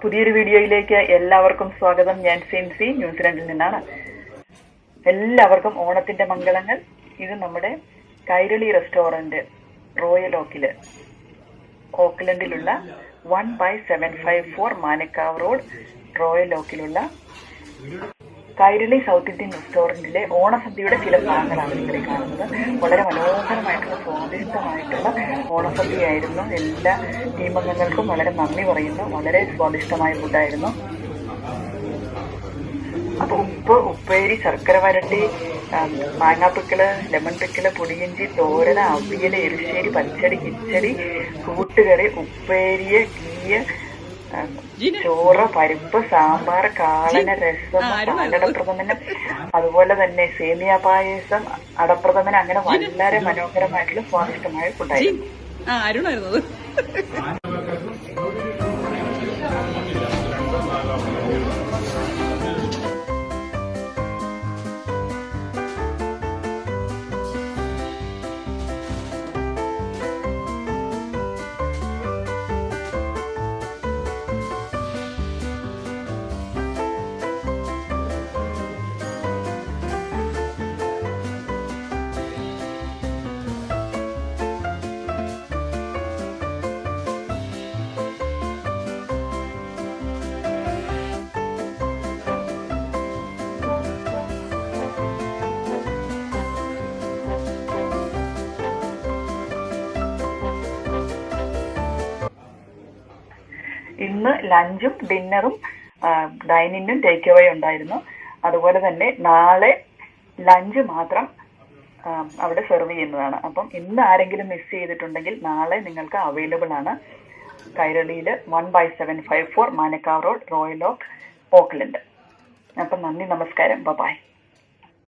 പുതിയൊരു വീഡിയോയിലേക്ക് എല്ലാവർക്കും സ്വാഗതം. ഞാൻ സിൻസി ന്യൂസിലൻഡിൽ നിന്നാണ്. എല്ലാവർക്കും ഓണത്തിന്റെ മംഗളങ്ങൾ. ഇത് നമ്മുടെ കൈരളി റെസ്റ്റോറന്റ് റോയൽ ഓക്ലൻഡിലുള്ള 1/754 മാനക്കാവ് റോഡ് റോയൽ ഓക്കിലുള്ള കൈരളി സൗത്ത് ഇന്ത്യൻ റെസ്റ്റോറന്റിലെ ഓണസദ്യയുടെ ചില ഭാഗങ്ങളാണ് ഇവിടെ കാണുന്നത്. വളരെ മനോഹരമായിട്ടുള്ള സ്വാദിഷ്ടമായിട്ടുള്ള ഓണസദ്യയായിരുന്നു. എല്ലാ ടീമംഗങ്ങൾക്കും വളരെ നന്ദി പറയുന്നു. വളരെ സ്വാദിഷ്ടമായ ഫുഡായിരുന്നു. അപ്പൊ ഉപ്പേരി, ശർക്കര വരട്ടി, മാങ്ങാപ്പിക്കിള്, ലെമൺ പിക്കിള്, പുളിയിഞ്ചി, തോരന, അവിയല്, എരിശ്ശേരി, പച്ചടി, കിച്ചടി, കൂട്ടുകറി, ഉപ്പേരിയ, ഗീയ, ചോറ്, പരിപ്പ്, സാമ്പാർ, കാളന, രസം, പാലടപ്രഥമന്, അതുപോലെ തന്നെ സേമിയ പായസം, അടപ്രഥമന്, അങ്ങനെ വളരെ മനോഹരമായിട്ടുള്ള സ്വാദിഷ്ടമായ ഫുഡായിരുന്നു. ഇന്ന് ലഞ്ചും ഡിന്നറും ഡൈനിങ്ങും ടേക്ക് അവേ ഉണ്ടായിരുന്നു. അതുപോലെ തന്നെ നാളെ ലഞ്ച് മാത്രം അവിടെ സെർവ് ചെയ്യുന്നതാണ്. അപ്പം ഇന്ന് ആരെങ്കിലും മിസ് ചെയ്തിട്ടുണ്ടെങ്കിൽ നാളെ നിങ്ങൾക്ക് അവൈലബിൾ ആണ്. കൈരളിയിൽ 1/754 മാനക്കാവ് റോഡ് റോയൽ ഓക്ലൻഡ്. അപ്പം നന്ദി, നമസ്കാരം, ബൈ.